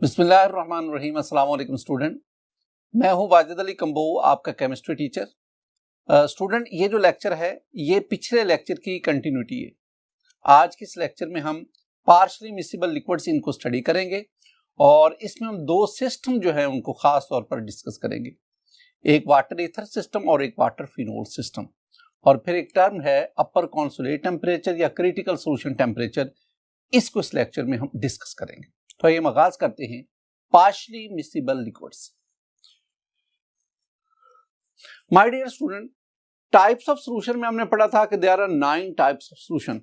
बिस्मिल्लाहिर्रहमानिर्रहीम। अस्सलाम वालेकुम स्टूडेंट, मैं हूं वाजिद अली कंबो, आपका केमिस्ट्री टीचर। स्टूडेंट, ये जो लेक्चर है ये पिछले लेक्चर की कंटिन्यूटी है। आज के इस लेक्चर में हम पार्शली मिसिबल लिक्विड्स इनको स्टडी करेंगे और इसमें हम दो सिस्टम जो है उनको खास तौर पर डिस्कस करेंगे, एक वाटर ईथर सिस्टम और एक वाटर फिनोल सिस्टम। और फिर एक टर्म है अपर कॉन्सोलेट टेम्परेचर या क्रिटिकल सोल्यूशन टेम्परेचर, इसको इस लेक्चर में हम डिस्कस करेंगे। तो ये आगाज करते हैं partially miscible liquids. My dear student, types of solution में हमने पढ़ा था कि there are 9 types of solution,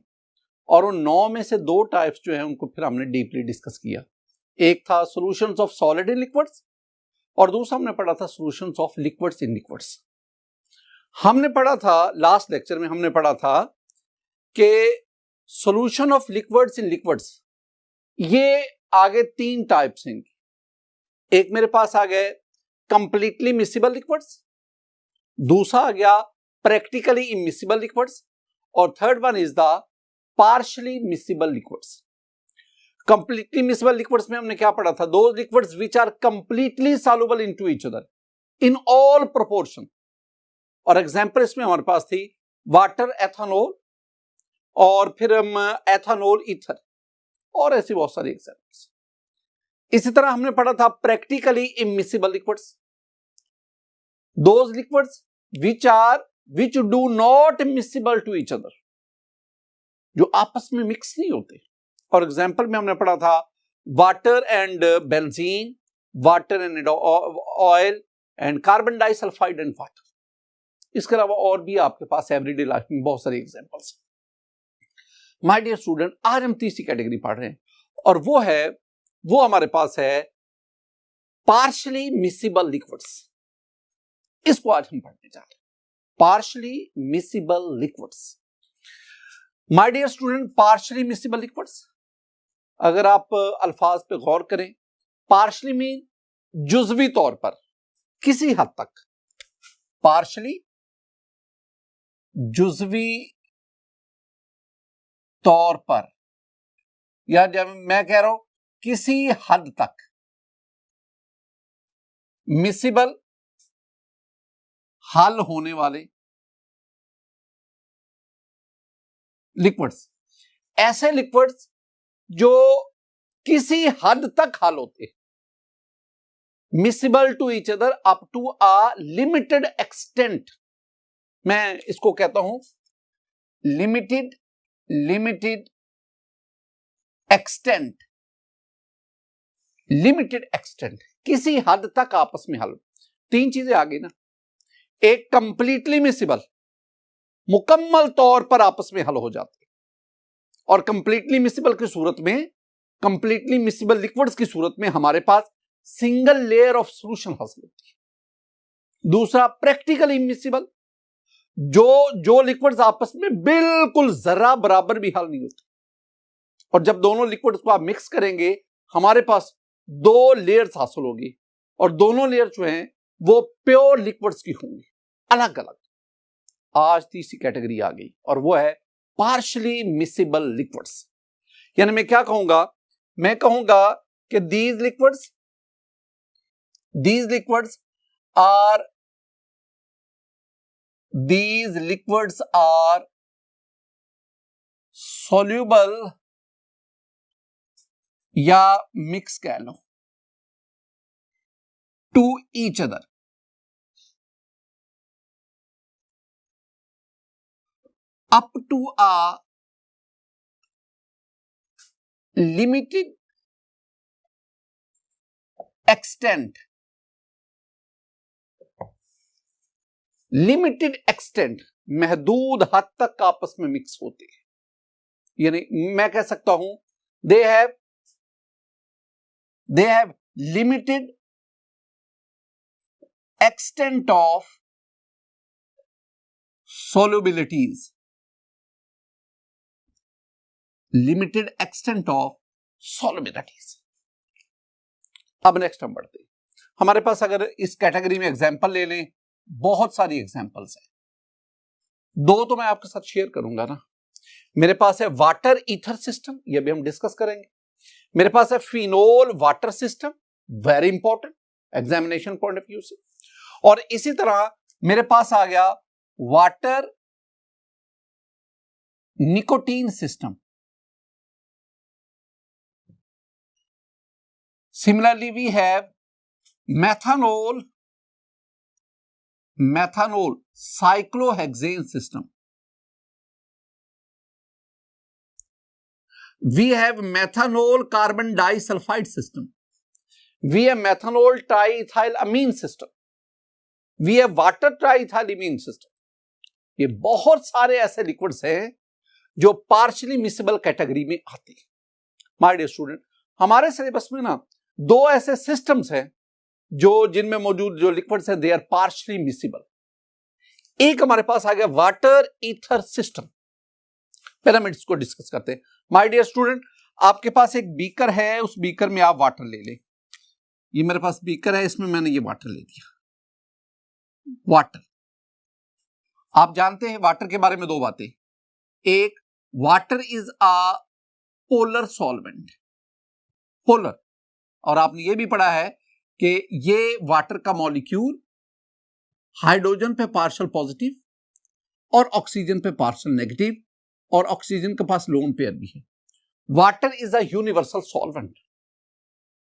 और उन 9 में से 2 टाइप्स जो है उनको फिर हमने डीपली डिस्कस किया। एक था solutions of solid in liquids और दूसरा हमने पढ़ा था solutions of liquids in liquids. हमने पढ़ा था लास्ट लेक्चर में, हमने पढ़ा था कि solution of liquids in liquids ये आगे 3 टाइप्स हैं। एक मेरे पास आ गए कंप्लीटली मिसिबल लिक्विड्स, दूसरा आ गया प्रैक्टिकली इमिसिबल लिक्विड्स, और third one is the partially miscible liquids. Completely miscible liquids में हमने क्या पढ़ा था? दो liquids which are completely soluble into each other in all proportion. और एग्जांपल इसमें हमारे पास थी वाटर एथेनॉल और फिर हम एथेनॉल ईथर, और ऐसी बहुत सारी एग्जांपल्स। इसी तरह हमने पढ़ा था practically immiscible liquids, those liquids which do not miscible to each other, जो आपस में मिक्स नहीं होते। और एग्जांपल में हमने पढ़ा था water and benzene, water and oil and carbon disulphide and water. इसके अलावा और भी आपके पास एवरीडे लाइफ में बहुत सारी एग्जांपल्स। माय डियर स्टूडेंट, आज हम तीसरी कैटेगरी पढ़ रहे हैं और वो हमारे पास है पार्शली मिसिबल लिक्विड्स। इसको आज हम पढ़ने जा रहे हैं, partially miscible liquids. My dear student, partially miscible liquids, अगर आप अल्फाज पे गौर करें, पार्शली मीन जुज़वी तौर पर, किसी हद तक, पार्शली जुज़वी तौर पर, या जब मैं कह रहा हूं किसी हद तक, मिसिबल हल होने वाले लिक्विड्स, ऐसे लिक्विड्स जो किसी हद तक हल होते, miscible to each other up to a limited extent. मैं इसको कहता हूं लिमिटेड एक्सटेंट, लिमिटेड एक्सटेंट, किसी हद तक आपस में हल। 3 चीजें आ गई ना, एक कंप्लीटली मिसिबल, मुकम्मल तौर पर आपस में हल हो जाते, और कंप्लीटली मिसिबल की सूरत में, कंप्लीटली मिसिबल लिक्विड्स की सूरत में हमारे पास सिंगल लेयर ऑफ सॉल्यूशन हासिल होती है। दूसरा प्रैक्टिकली इमिसिबल, जो लिक्विड्स आपस में बिल्कुल जरा बराबर भी हल नहीं होते, और जब दोनों लिक्विड्स को आप मिक्स करेंगे हमारे पास 2 लेयर्स हासिल होगी, और दोनों लेयर जो हैं वो प्योर लिक्विड्स की होंगी, अलग अलग। आज तीसरी कैटेगरी आ गई और वो है पार्शली मिसिबल लिक्विड्स। यानी मैं क्या कहूंगा? मैं कहूंगा कि दीज लिक्विड्स आर soluble, या मिक्स कह लो, to each other, up to a limited extent, महदूद हद तक आपस में मिक्स होते हैं। यानी मैं कह सकता हूं they have limited extent of solubilities, limited extent of solubilities। अब नेक्स्ट हम बढ़ते हैं। हमारे पास अगर इस कैटेगरी में एग्जांपल ले लें, बहुत सारी एग्जांपल्स हैं, 2 तो मैं आपके साथ शेयर करूंगा ना। मेरे पास है वाटर ईथर सिस्टम, ये भी हम डिस्कस करेंगे। मेरे पास है phenol water system, very important examination point of view से। और इसी तरह मेरे पास आ गया water nicotine system. Similarly we have methanol cyclohexane system. We have methanol carbon disulfide system. We have methanol triethylamine system. We have water triethylamine system. ये बहुत सारे ऐसे लिक्विड्स हैं जो पार्शियली मिसिबल कैटेगरी में आते हैं। माय डियर स्टूडेंट, हमारे सिलेबस में ना दो ऐसे सिस्टम्स हैं जो जिनमें मौजूद जो लिक्विड्स हैं दे आर पार्शियली मिसिबल। एक हमारे पास आ गया वाटर ईथर सिस्टम। पहले हम इसको डिस्कस करते हैं। माय डियर स्टूडेंट, आपके पास एक बीकर है, उस बीकर में आप वाटर ले लें। ये मेरे पास बीकर है, इसमें मैंने ये वाटर ले दिया। वाटर, आप जानते हैं वाटर के बारे में दो बातें। एक, water is a polar solvent, polar, और आपने ये भी पढ़ा है कि ये वाटर का मॉलिक्यूल हाइड्रोजन पे पार्शियल पॉजिटिव और ऑक्सीजन पे पार्शियल नेगेटिव, और ऑक्सीजन के पास लोन पेयर भी है। Water is a universal solvent,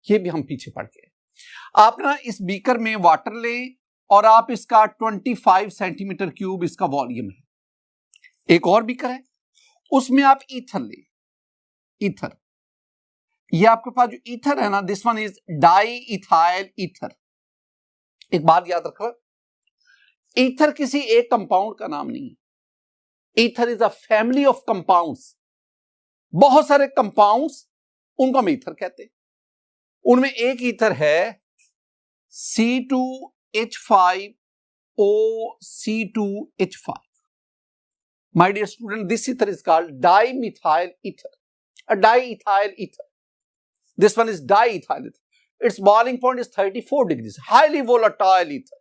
ये भी हम पीछे पढ़ के। आप ना इस बीकर में वाटर लें और आप इसका 25 सेंटीमीटर क्यूब इसका वॉल्यूम है। एक और बीकर है, उसमें आप ईथर लें। ईथर, ये आपके पास जो ईथर है ना, this one is di ethyl ether. एक बात याद रखो, ईथर किसी एक कंपाउंड का नाम नहीं है। Ether is a family of compounds, बहुत सारे कंपाउंड्स, उनको हम ईथर कहते हैं। उनमें एक ईथर है C2H5O, My dear student, this ether is called dimethyl ether, a diethyl ether. This one is diethyl ether. Its boiling point is 34 degrees, highly volatile ether.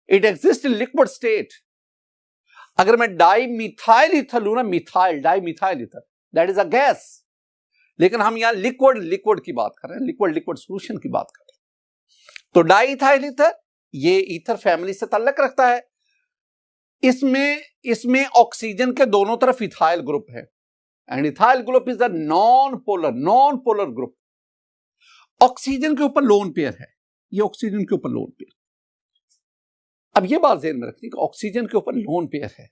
It exists in liquid state. अगर मैं dimethyl ether लूं ना, methyl dimethyl ether, that is a gas, लेकिन हम यहां liquid की बात कर रहे हैं, लिक्विड सोल्यूशन की बात कर रहे हैं। तो डाईइथाइल ईथर ये ईथर फैमिली से ताल्लुक रखता है। इसमें ऑक्सीजन के दोनों तरफ इथाइल ग्रुप है, and ethyl group is a non polar group. Oxygen के ऊपर लोन पेयर है, ये ऑक्सीजन के ऊपर लोन पेयर। अब ये बात ध्यान में रखनी कि ऑक्सीजन के ऊपर लोन पेयर है।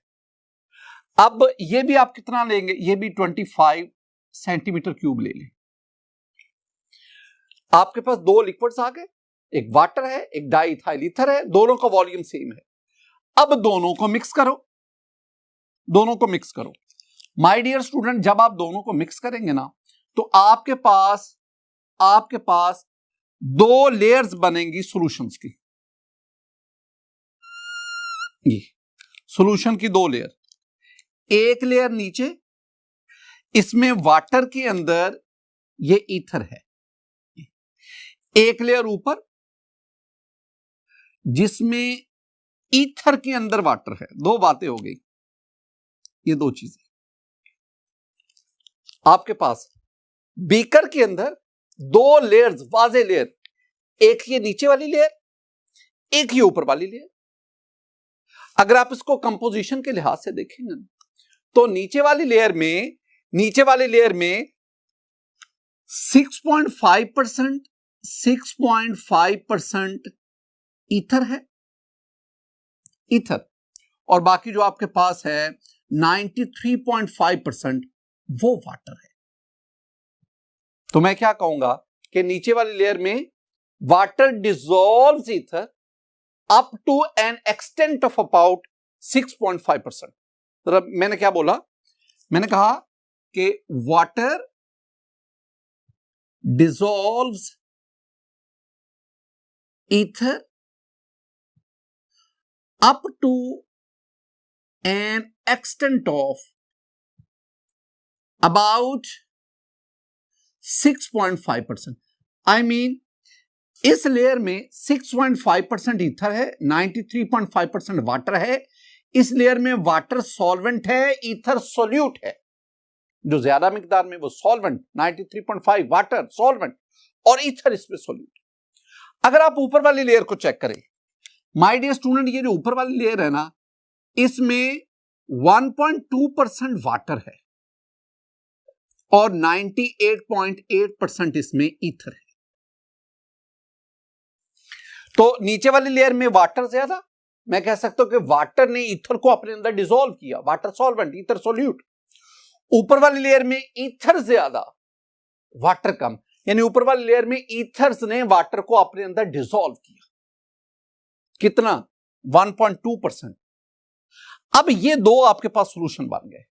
अब ये भी आप कितना लेंगे, ये भी 25 सेंटीमीटर क्यूब ले लें। आपके पास दो लिक्विड्स आ गए, एक वाटर है, एक डाईइथाइल ईथर है, दोनों का वॉल्यूम सेम है। अब दोनों को मिक्स करो, माय डियर स्टूडेंट, जब आप दोनों को मिक्स करेंगे ना, तो आपके पास दो लेयर्स बनेंगी सॉल्यूशंस की। ये सॉल्यूशन की दो लेयर, एक लेयर नीचे, इसमें वाटर के अंदर ये ईथर है, एक लेयर ऊपर जिसमें ईथर के अंदर वाटर है। दो बातें हो गई, ये दो चीजें। आपके पास बीकर के अंदर दो लेयर्स, वाजे लेयर, एक ये नीचे वाली लेयर, एक ये ऊपर वाली लेयर। अगर आप इसको कंपोजिशन के लिहाज से देखेंगे तो नीचे वाली लेयर में 6.5% ईथर है, और बाकी जो आपके पास है 93.5% वो वाटर है। तो मैं क्या कहूंगा कि नीचे वाली लेयर में water dissolves ether up to an extent of about 6.5%। तो मैंने क्या बोला, मैंने कहा कि water dissolves ether up to an extent of about 6.5%। I mean, इस लेयर में 6.5% ईथर है, 93.5% वाटर है। इस लेयर में वाटर सॉल्वेंट है, ईथर सोल्यूट है। जो ज्यादा मिकदार में वो सॉल्वेंट 93.5 वाटर सॉल्वेंट और ईथर इसमें सोल्यूट। अगर आप ऊपर वाली लेयर को चेक करें माय डियर स्टूडेंट, ये जो ऊपर वाली लेयर है ना इसमें 1.2% वाटर है और 98.8% इसमें ईथर है। तो नीचे वाली लेयर में वाटर ज्यादा, मैं कह सकता हूं कि वाटर ने ईथर को अपने अंदर डिसॉल्व किया, वाटर सॉल्वेंट ईथर सोल्यूट। ऊपर वाली लेयर में ईथर ज्यादा वाटर कम, यानी ऊपर वाली लेयर में ईथर्स ने वाटर को अपने अंदर डिसॉल्व किया। कितना? 1.2%। अब ये दो आपके पास सॉल्यूशन बन गए।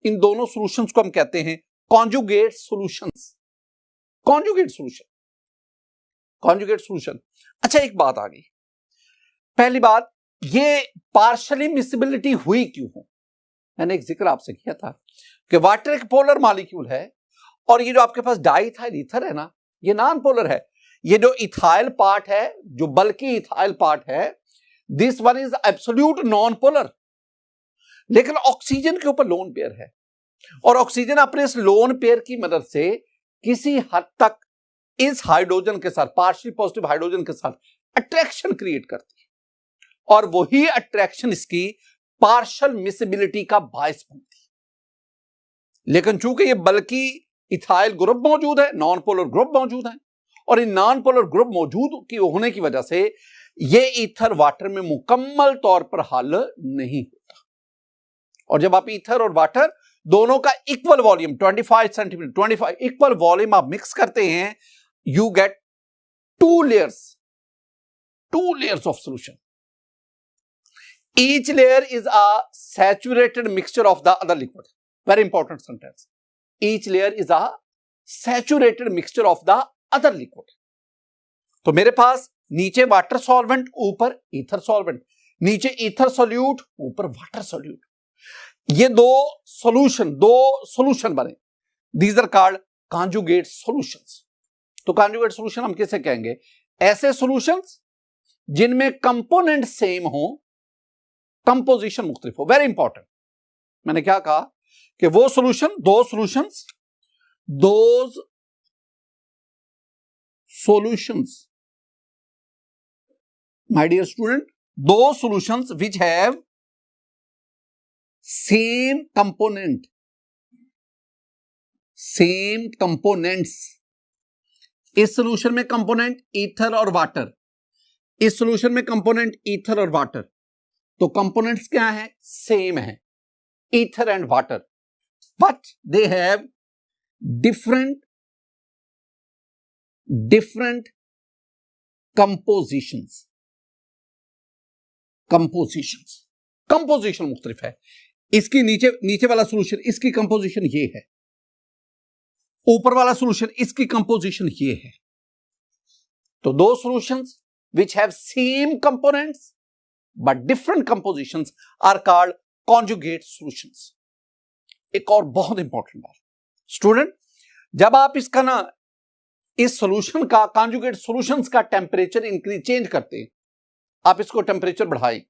इन दोनों सॉल्यूशंस को हम कहते हैं conjugate solutions. Conjugate solution, conjugate solution. अच्छा एक बात आ गई, पहली बात, ये पार्शियली मिसिबिलिटी हुई क्यों हो? मैंने एक जिक्र आपसे किया था कि वाटर एक पोलर मॉलिक्यूल है और ये जो आपके पास डाइथाइल ईथर है ना ये नॉन पोलर है। ये जो इथाइल पार्ट है, जो बल्कि इथाइल पार्ट है, this one is absolute non polar, लेकिन ऑक्सीजन के ऊपर लोन पेयर है और ऑक्सीजन अपने इस लोन पेयर की मदद से किसी हद तक इस हाइड्रोजन के साथ, पार्शियली पॉजिटिव हाइड्रोजन के साथ अट्रैक्शन क्रिएट करती है और वही अट्रैक्शन इसकी पार्शियल मिसिबिलिटी का बायस बनती है। लेकिन चूंकि ये बल्कि इथाइल ग्रुप मौजूद है, नॉन पोलर ग्रुप मौजूद है और इन नॉन पोलर ग्रुप मौजूद की होने की वजह से ये ईथर वाटर में मुकम्मल तौर पर हल नहीं होता। और जब आप ईथर और वाटर दोनों का equal volume 25 centimetre 25 equal volume आप मिक्स करते हैं, you get two layers of solution. Each layer is a saturated mixture of the other liquid. Very important sentence. Each layer is a saturated mixture of the other liquid. तो मेरे पास नीचे water solvent, ऊपर ether solvent, नीचे ether solute, ऊपर water solute. ये दो solution बने। These are called conjugate solutions. तो conjugate solution हम किसे कहेंगे? ऐसे सॉल्यूशंस जिनमें कंपोनेंट सेम हो, कंपोजिशन मुख्तलिफ हो। Very important. मैंने क्या कहा कि वो सॉल्यूशन, दो सॉल्यूशंस माय डियर स्टूडेंट, दो solutions which have same components. इस सॉल्यूशन में कंपोनेंट ईथर और वाटर, इस सॉल्यूशन में कंपोनेंट ईथर और वाटर, तो कंपोनेंट्स क्या है? सेम है, ether and water, but they have different composition मुख्तलिफ है। इसकी नीचे वाला सॉल्यूशन, इसकी कंपोजिशन ये है, ऊपर वाला सॉल्यूशन इसकी कंपोजिशन ये है। तो दो solutions which have same components but different compositions are called conjugate solutions. एक और बहुत इंपॉर्टेंट बात स्टूडेंट, जब आप इसका ना इस सॉल्यूशन का, conjugate solutions का टेम्परेचर इंक्रीज चेंज करते हैं, आप इसको टेम्परेचर बढ़ाएं,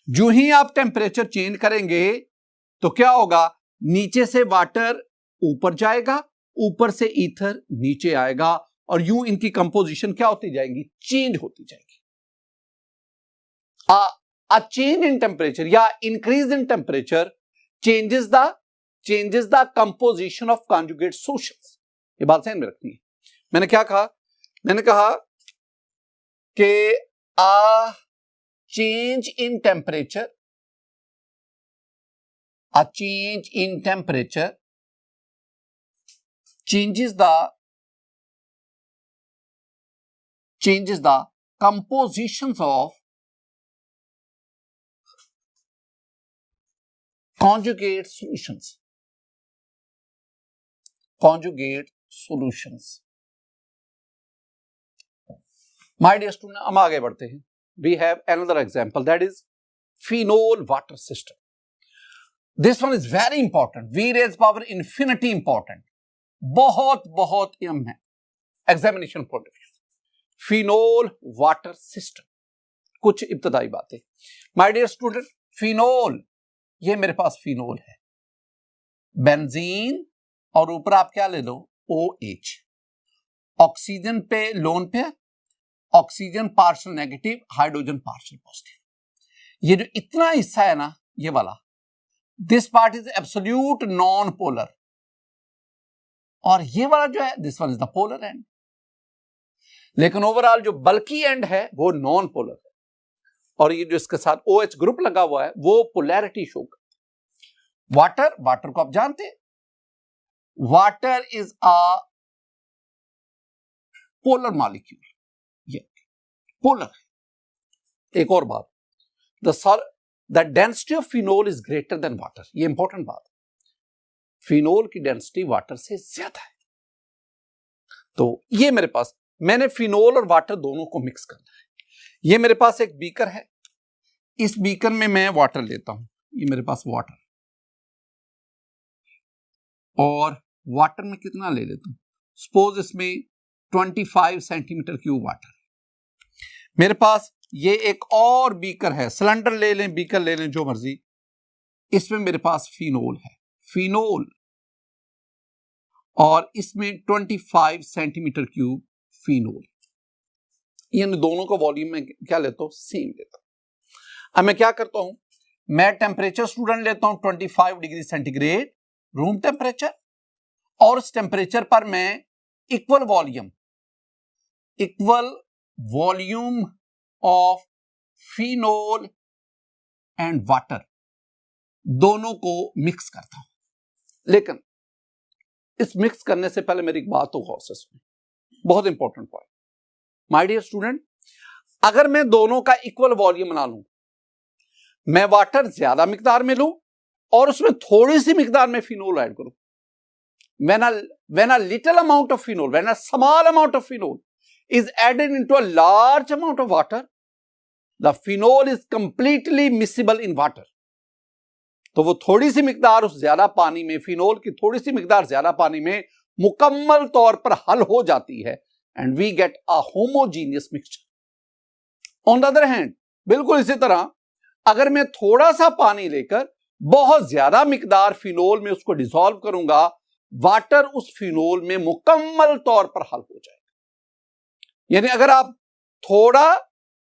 जो ही आप टेम्परेचर चेंज करेंगे तो क्या होगा? नीचे से वाटर ऊपर जाएगा, ऊपर से ईथर नीचे आएगा और यूं इनकी कंपोजिशन क्या होती जाएगी? चेंज होती जाएगी। A change in temperature या increase in temperature changes the composition of conjugate solutions. ये बात ध्यान में रखनी है। मैंने क्या कहा? मैंने कहा कि a change in temperature changes the compositions of conjugate solutions. My dear student, हम आगे बढ़ते हैं। We have another example, that is phenol water system. This one is very important, V raised power infinity important, बहुत अहम है examination point of view. Phenol water system, कुछ इब्तदाई बातें। माय डियर स्टूडेंट, फिनोल, ये मेरे पास फिनोल है, benzene और ऊपर आप क्या ले लो, OH। ऑक्सीजन पे लोन पे, oxygen partial negative, hydrogen partial positive. ये जो इतना हिस्सा है ना, ये वाला, this part is absolute non polar, और ये वाला जो है this one is the polar and. लेकिन ओवरऑल जो बल्की एंड है वो नॉन पोलर है, और ये जो इसके साथ OH ग्रुप लगा हुआ है वो पोलैरिटी शो करता है। वाटर को आप जानते हैं, water is a polar molecule, ये पोलर है। एक और बात, the density of phenol is greater than water, ये इंपॉर्टेंट बात है। फिनोल की डेंसिटी वाटर से ज्यादा है। तो ये मेरे पास, मैंने फिनोल और वाटर दोनों को मिक्स करना है। ये मेरे पास एक बीकर है, इस बीकर में मैं वाटर लेता हूं, ये मेरे पास वाटर, और वाटर में कितना ले लेता हूं, सपोज इसमें 25 सेंटीमीटर क्यूब वाटर। मेरे पास ये एक और बीकर है, सिलेंडर ले लें, बीकर ले लें, जो मर्जी, इसमें मेरे पास फिनोल है, फिनोल, और इसमें 25 सेंटीमीटर क्यूब फिनोल। इन दोनों का वॉल्यूम में क्या लेता हूं, सेम लेता हूं। अब मैं क्या करता हूं, मैं टेम्परेचर स्टूडेंट लेता हूं 25 डिग्री सेंटीग्रेड रूम टेम्परेचर, और उस टेम्परेचर पर मैं equal volume of phenol and water दोनों को मिक्स करता हूं। लेकिन इस मिक्स करने से पहले मेरी एक बात तो गौर से सुनिए, बहुत important point. My dear student, अगर मैं दोनों का इक्वल वॉल्यूम बना लूं, मैं वाटर ज्यादा मिकदार में लूं और उसमें थोड़ी सी मिकदार में फिनोल ऐड करूं, when a little amount of phenol, when a small amount of phenol is added into a large amount of water, the phenol is completely miscible in water. तो वो थोड़ी सी मिकदार उस ज्यादा पानी में, फिनोल की थोड़ी सी मिकदार ज्यादा पानी में मुकम्मल तौर पर हल हो जाती है, and we get a homogeneous mixture. On the other hand, बिल्कुल इसी तरह अगर मैं थोड़ा सा पानी लेकर बहुत ज्यादा मिकदार फिनोल में उसको डिसॉल्व करूंगा, वाटर उस फिनोल में मुकम्मल तौर पर हल हो जाएगा। यानी अगर आप थोड़ा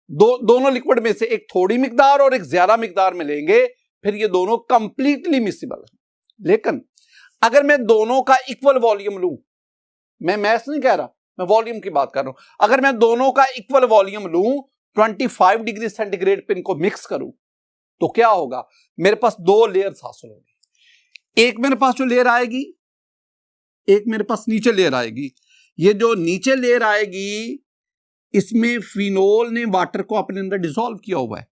दोनों लिक्विड में से एक थोड़ी मिकदार और एक ज्यादा मिकदार में लेंगे, फिर ये दोनों कंप्लीटली मिसिबल है। लेकिन अगर मैं दोनों का इक्वल वॉल्यूम लूं, मैं मैथ्स नहीं कह रहा, मैं वॉल्यूम की बात कर रहा हूं, अगर मैं दोनों का इक्वल वॉल्यूम लूं, 25 डिग्री सेंटीग्रेड पे इनको मिक्स करूं, तो क्या होगा, मेरे पास दो लेयर्स हासिल होंगी। एक मेरे पास जो लेयर आएगी, एक मेरे पास नीचे लेयर आएगी। ये जो नीचे लेयर आएगी, इसमें फिनोल ने वाटर को अपने अंदर डिसॉल्व किया हुआ है।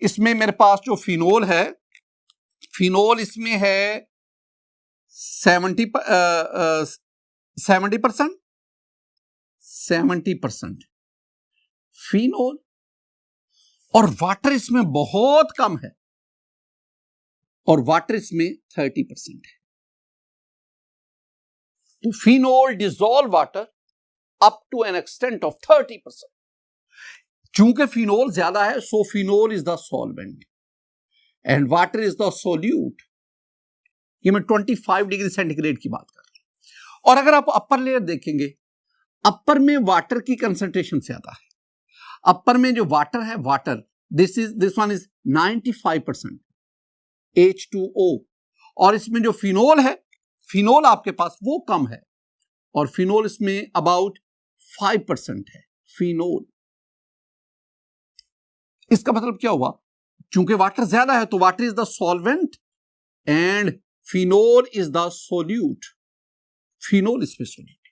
इसमें मेरे पास जो फिनोल है, फिनोल इसमें है 70% फिनोल, और वाटर इसमें बहुत कम है, और वाटर इसमें 30% है। तो phenol dissolve water up to an extent of 30%। चूंकि फिनोल ज्यादा है, so phenol is the solvent and water is the solute. ये मैं 25 डिग्री सेंटीग्रेड की बात कर रहा हूं। और अगर आप अपर लेयर देखेंगे, अपर में वाटर की कंसंट्रेशन ज्यादा है। अपर में जो वाटर है, water this one is 95% H2O, और इसमें जो फिनोल है, फिनोल आपके पास वो कम है, और फिनोल इसमें अबाउट 5% है फिनोल। इसका मतलब क्या हुआ, चूंकि वाटर ज्यादा है तो water is the solvent and phenol is the solute. Phenol इसमें सोल्यूट।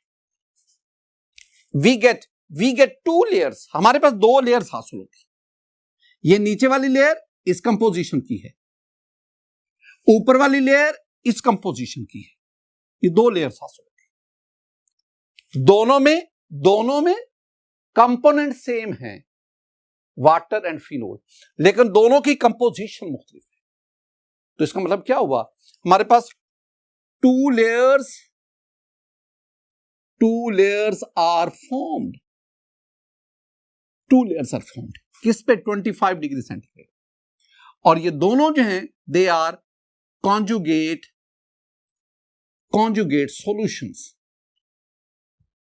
वी गेट 2 लेयर्स, हमारे पास 2 लेयर्स हासिल होती। ये नीचे वाली लेयर इस कंपोजिशन की है, ऊपर वाली लेयर इस कंपोजिशन की है। ये 2 लेयर्स हासिल होती। दोनों में कंपोनेंट सेम है, वाटर एंड फिनोल, लेकिन दोनों की कंपोजिशन मुख्तलिफ है। तो इसका मतलब क्या हुआ, हमारे पास 2 layers are formed. 2 layers are formed किस पे, 25 डिग्री सेंटीग्रेड। और ये दोनों जो हैं, they are conjugate conjugate solutions.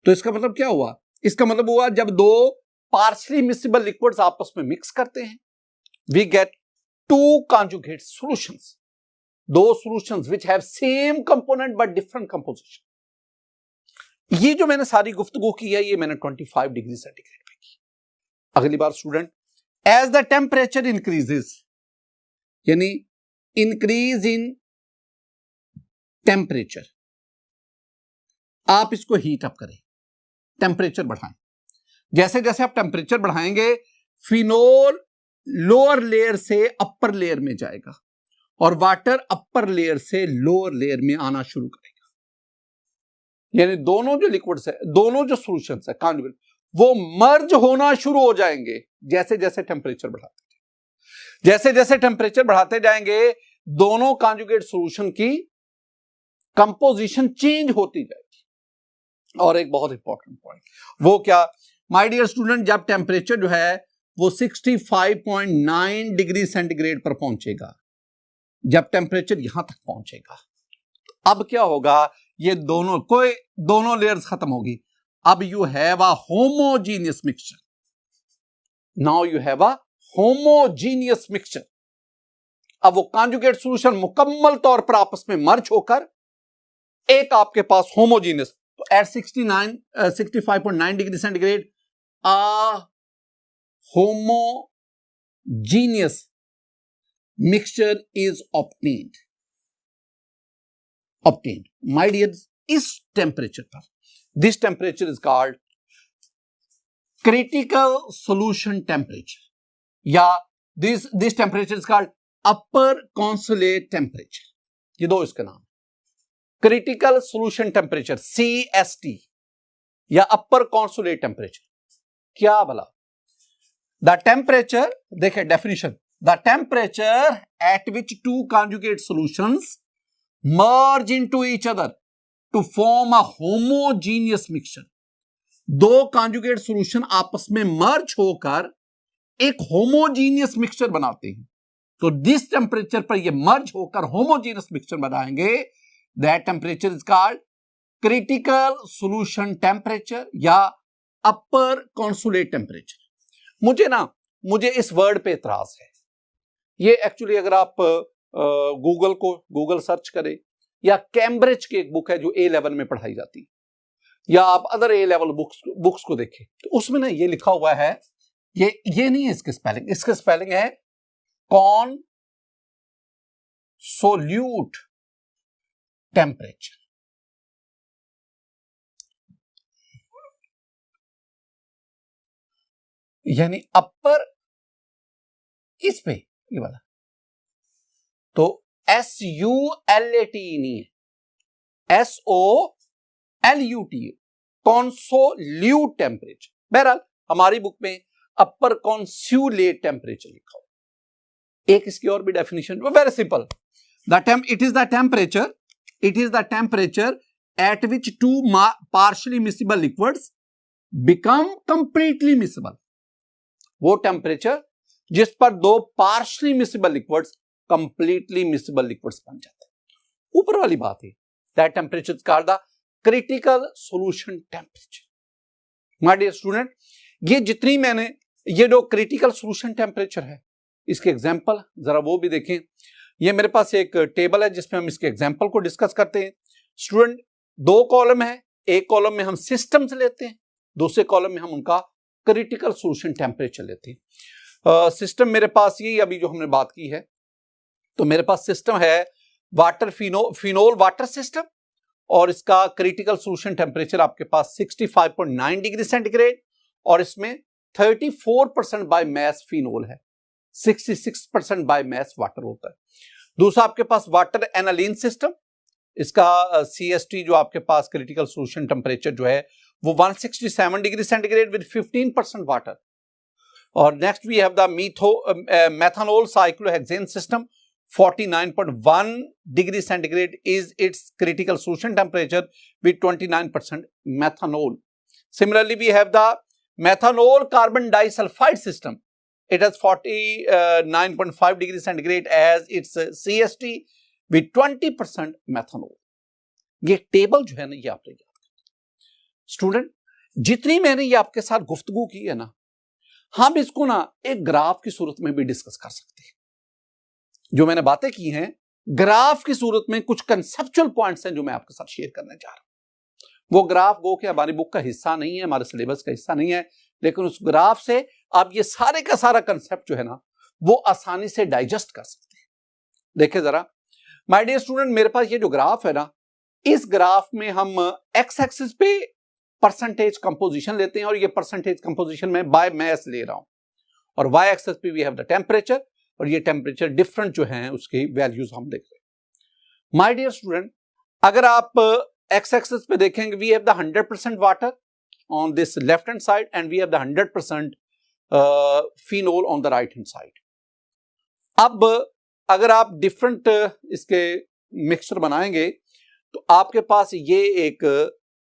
तो इसका मतलब क्या हुआ? इसका मतलब हुआ जब दो पार्शली मिक्सिबल लिक्विड्स आपस में मिक्स करते हैं, we get two conjugate solutions, दो solutions which have same component but different composition. ये जो मैंने सारी गुफ्तगू की है ये मैंने 25 डिग्री सेंटीग्रेड पे की। अगली बार student, as the temperature increases, यानी इंक्रीज इन टेम्परेचर, आप इसको हीट अप करें, टेम्परेचर बढ़ाएं। जैसे जैसे आप टेम्परेचर बढ़ाएंगे फिनोल लोअर लेयर से अपर लेयर में जाएगा और वाटर अपर लेयर से लोअर लेयर में आना शुरू करेगा। यानी दोनों जो लिक्विड्स है, दोनों जो सॉल्यूशंस है कॉन्जुगेट, वो मर्ज होना शुरू हो जाएंगे जैसे जैसे टेम्परेचर बढ़ाते जाएंगे। जैसे जैसे टेम्परेचर बढ़ाते जाएंगे दोनों कॉन्जुगेट सॉल्यूशन की कंपोजिशन चेंज होती जाएगी। और एक बहुत इंपॉर्टेंट पॉइंट, वो क्या माय डियर स्टूडेंट, जब टेम्परेचर जो है वो 65.9 डिग्री सेंटीग्रेड पर पहुंचेगा, जब टेम्परेचर यहां तक पहुंचेगा, तो अब क्या होगा, ये दोनों लेयर्स खत्म होगी। अब you have a homogeneous mixture, now you have a homogeneous mixture. अब वो कॉन्जुगेट सॉल्यूशन मुकम्मल तौर पर आपस में मर्ज होकर एक आपके पास होमोजीनियस, तो at 65.9 degree centigrade a homogeneous mixture is obtained. My dear, इस टेम्परेचर पर, this temperature is called critical solution temperature, या this temperature is called upper consolate temperature. ये दो इसके नाम, critical solution temperature CST या upper consolate temperature। क्या भला? द टेम्परेचर, देखिए definition, the temperature at which two conjugate solutions merge into each other to form a homogeneous mixture. दो conjugate solution आपस में मर्ज होकर एक होमोजीनियस मिक्सचर बनाते हैं। तो जिस टेम्परेचर पर ये मर्ज होकर होमोजीनियस मिक्सचर बनाएंगे, that temperature is called critical solution temperature या अपर कॉन्सोलेट टेम्परेचर। मुझे इस वर्ड पे इतराज है। ये एक्चुअली अगर आप गूगल सर्च करें या कैम्ब्रिज की एक बुक है जो ए लेवल में पढ़ाई जाती है, या आप अदर ए लेवल बुक्स को देखें, तो उसमें ना ये लिखा हुआ है, ये नहीं है इसके स्पेलिंग, इसके स्पेलिंग है कॉन्सोल्यूट टेम्परेचर। यानी अपर इस पे ये वाला, तो SULAT नहीं है, SOLUT, कॉन्सोल्यूट टेम्परेचर। बहरहाल हमारी बुक में अपर कॉन्सोलेट टेम्परेचर लिखा हुआ। एक इसकी और भी definition, very simple, it is the temperature at which two partially miscible liquids become completely miscible. वो टेम्परेचर जिस पर दो partially miscible liquids completely miscible liquids बन जाते हैं। ऊपर वाली बात है, that temperature is called the critical solution temperature. My dear student, ये जितनी मैंने ये जो क्रिटिकल सॉल्यूशन टेम्परेचर है, इसके एग्जांपल जरा वो भी देखें। ये मेरे पास एक टेबल है जिसमें हम इसके एग्जांपल को डिस्कस करते हैं। स्टूडेंट, दो कॉलम है, एक कॉलम में हम सिस्टम्स लेते हैं, दूसरे कॉलम में हम उनका क्रिटिकल सॉल्यूशन टेम्परेचर लेते हैं। सिस्टम मेरे पास ये अभी जो हमने बात की है, तो मेरे पास सिस्टम है वाटर फिनोल वाटर सिस्टम, और इसका क्रिटिकल सॉल्यूशन टेम्परेचर आपके पास 65.9 डिग्री सेंटीग्रेड, और इसमें 34% बाय मैस फिनोल है, 66% बाय मैस वाटर होता है। दूसरा आपके पास वाटर एनालिन सिस्टम, इसका CST जो आपके पास क्रिटिकल सॉल्यूशन टेम्परेचर जो है वो 167 डिग्री सेंटीग्रेड विद 15% वाटर। और next we have the methanol cyclohexane system, 49.1 degree centigrade is its critical solution temperature with 29% methanol. Similarly, we have the methanol carbon disulfide system. It has 49.5 degrees centigrade as its CST with 20% methanol. ये table जो है ना ये आपने याद रखना। Student, जितनी मैंने ये आपके साथ गुफ्तगू की है ना, हम इसको ना एक ग्राफ की सूरत में भी डिस्कस कर सकते हैं। जो मैंने बातें की हैं ग्राफ की सूरत में, कुछ कंसेप्चुअल पॉइंट्स हैं जो मैं आपके साथ शेयर करने जा रहा हूं। वो ग्राफ गो के हमारी बुक का हिस्सा नहीं है, हमारे सिलेबस का हिस्सा नहीं है, लेकिन उस ग्राफ से आप ये सारे का सारा कंसेप्ट जो है ना वो आसानी से डाइजेस्ट कर सकते हैं। देखिए जरा माय डियर स्टूडेंट, मेरे पास ये जो ग्राफ है ना, इस ग्राफ में हम एक्स एक्सिस पे परसेंटेज कंपोजिशन लेते हैं और ये परसेंटेज कंपोजिशन में बाय मैस ले रहा हूं, और वाई एक्सिस पे वी हैव द टेम्परेचर, और ये टेम्परेचर डिफरेंट जो हैं उसकी वैल्यूज हम देख रहे हैं। माय डियर स्टूडेंट, अगर आप एक्स एक्सिस पे देखेंगे we have the 100% water on this left hand side and we have the 100% phenol on the right hand side. अब अगर आप डिफरेंट इसके मिक्सचर बनाएंगे तो आपके पास ये एक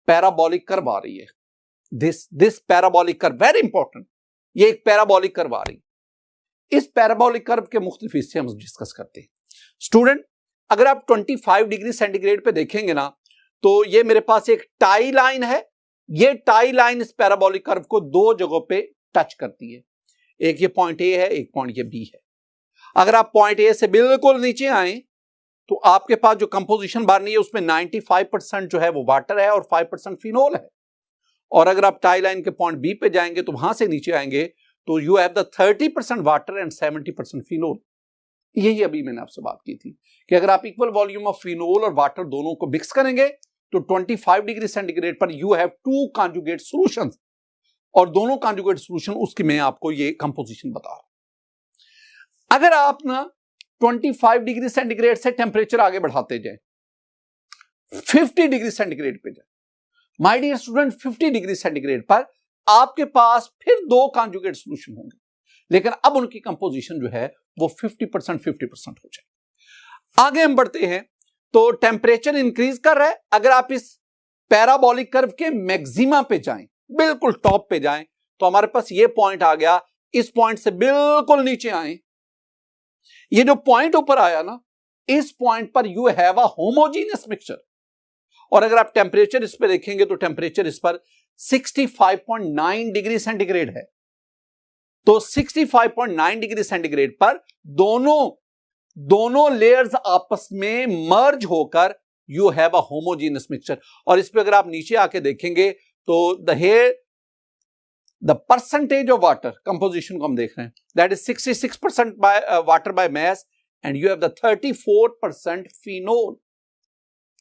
पैराबोलिक कर्व आ रही है, this parabolic curve, very important, ये एक पैराबोलिक कर्व आ रही है। इस पैराबोलिक कर्व के मुख्तलिफ हिस्से हम डिस्कस करते हैं। स्टूडेंट, अगर आप 25 डिग्री सेंटीग्रेड पे देखेंगे ना तो ये मेरे पास एक टाई लाइन है। ये टाई लाइन इस पैराबोलिक कर्व को दो जगहों पे टच करती है, एक ये पॉइंट ए है, एक पॉइंट ये बी है। अगर आप पॉइंट ए से बिल्कुल नीचे आए तो आपके पास जो कंपोजिशन बननी है उसमें 95% जो है वो वाटर है और 5% फिनोल है। और अगर आप टाई लाइन के पॉइंट बी पे जाएंगे तो वहां से नीचे आएंगे तो you have the 30% water and 70% phenol. यही अभी मैंने आपसे बात की थी कि अगर आप इक्वल वॉल्यूम ऑफ फिनोल और वाटर दोनों को मिक्स करेंगे तो 25 डिग्री सेंटीग्रेड पर यू हैव 2 कॉन्जुगेट सॉल्यूशंस, और दोनों कॉन्जुगेट सॉल्यूशन उसकी मैं आपको ये कंपोजिशन बता रहा हूं। अगर आप ना 25 डिग्री सेंटीग्रेड से टेम्परेचर आगे बढ़ाते जाए, 50 डिग्री सेंटीग्रेड पे जाए, my dear student 50 degree centigrade पर आपके पास फिर 2 कॉन्जुगेट सॉल्यूशन होंगे, लेकिन अब उनकी कंपोजिशन जो है वो 50% हो जाए। आगे हम बढ़ते हैं तो टेम्परेचर इंक्रीज कर रहा है। अगर आप इस पैराबोलिक कर्व के मैक्सिमा पे जाएं, बिल्कुल टॉप पे जाएं, तो हमारे पास ये पॉइंट आ गया। इस पॉइंट से बिल्कुल नीचे आए, ये जो पॉइंट ऊपर आया ना, इस पॉइंट पर you have a homogeneous mixture. और अगर आप टेम्परेचर इस पे देखेंगे तो टेम्परेचर इस पर 65.9 डिग्री सेंटीग्रेड है। तो 65.9 डिग्री सेंटीग्रेड पर दोनों लेयर्स आपस में मर्ज होकर you have a homogeneous mixture. और इस पे अगर आप नीचे आके देखेंगे तो the percentage of water composition को हम देख रहे हैं, that is 66% water by mass and you have the 34% phenol.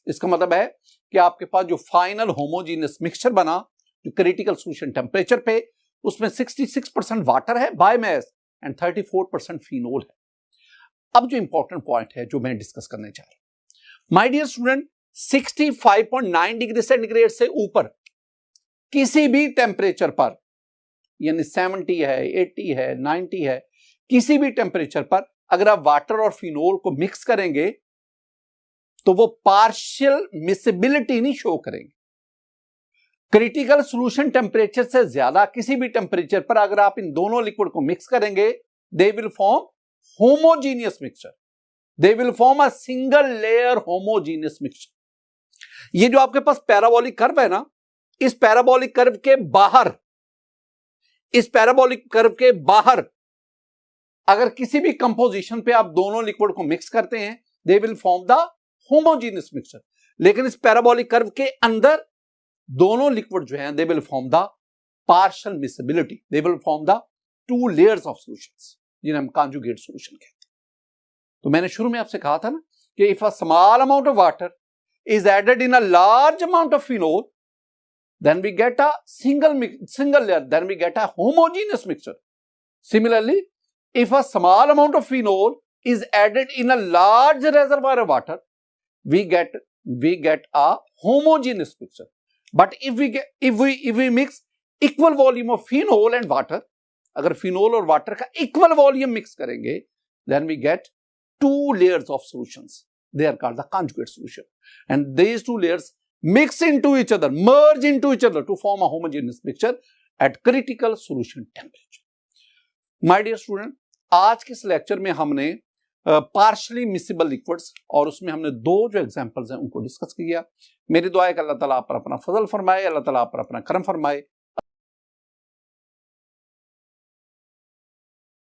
इसका मतलब है कि आपके पास जो फाइनल होमोजीनियस मिक्सचर बना जो क्रिटिकल सॉल्यूशन टेम्परेचर पे, उसमें 66% वाटर है बाय मास एंड 34% फिनोल है। अब जो इंपॉर्टेंट पॉइंट है जो मैं डिस्कस करने जा रहा हूं, my dear student, 65.9 degree centigrade से ऊपर किसी भी टेम्परेचर पर, यानी 70 है, 80 है, 90 है, किसी भी टेम्परेचर पर अगर आप वाटर और फिनोल को मिक्स करेंगे तो वो पार्शियल मिसिबिलिटी नहीं शो करेंगे। क्रिटिकल सॉल्यूशन टेम्परेचर से ज्यादा किसी भी टेम्परेचर पर अगर आप इन दोनों लिक्विड को मिक्स करेंगे, they will form homogeneous mixture, they will form a single layer homogeneous mixture. ये जो आपके पास पैराबोलिक कर्व है ना, इस पैराबोलिक कर्व के बाहर, इस पैराबोलिक कर्व के बाहर अगर किसी भी कंपोजिशन पे आप दोनों लिक्विड को मिक्स करते हैं, they will form the homogeneous mixture. लेकिन इस पैराबोलिक कर्व के अंदर दोनों लिक्विड जो हैं, they will form the partial miscibility, they will form the 2 layers of solutions, जिन्हें हम कॉन्जुगेट सॉल्यूशन कहते हैं। तो मैंने शुरू में आपसे कहा था ना कि if a small amount of water is added in a large amount of phenol, then we get a single layer, then we get a homogeneous mixture. Similarly, if a small amount of phenol is added in a large reservoir of water, we get a homogeneous mixture. But if we mix equal volume of phenol and water, अगर phenol और water का equal volume mix करेंगे, then we get 2 layers of solutions. They are called the conjugate solution, and these 2 layers mix into each other, merge into each other to form a homogeneous mixture at critical solution temperature. My dear student, आज के इस lecture में हमने partially miscible liquids, और उसमें हमने दो जो एग्जांपल्स हैं उनको डिस्कस किया। मेरी दुआ है कि अल्लाह ताला आप पर अपना फजल फरमाए, अल्लाह ताला आप पर अपना करम फरमाए।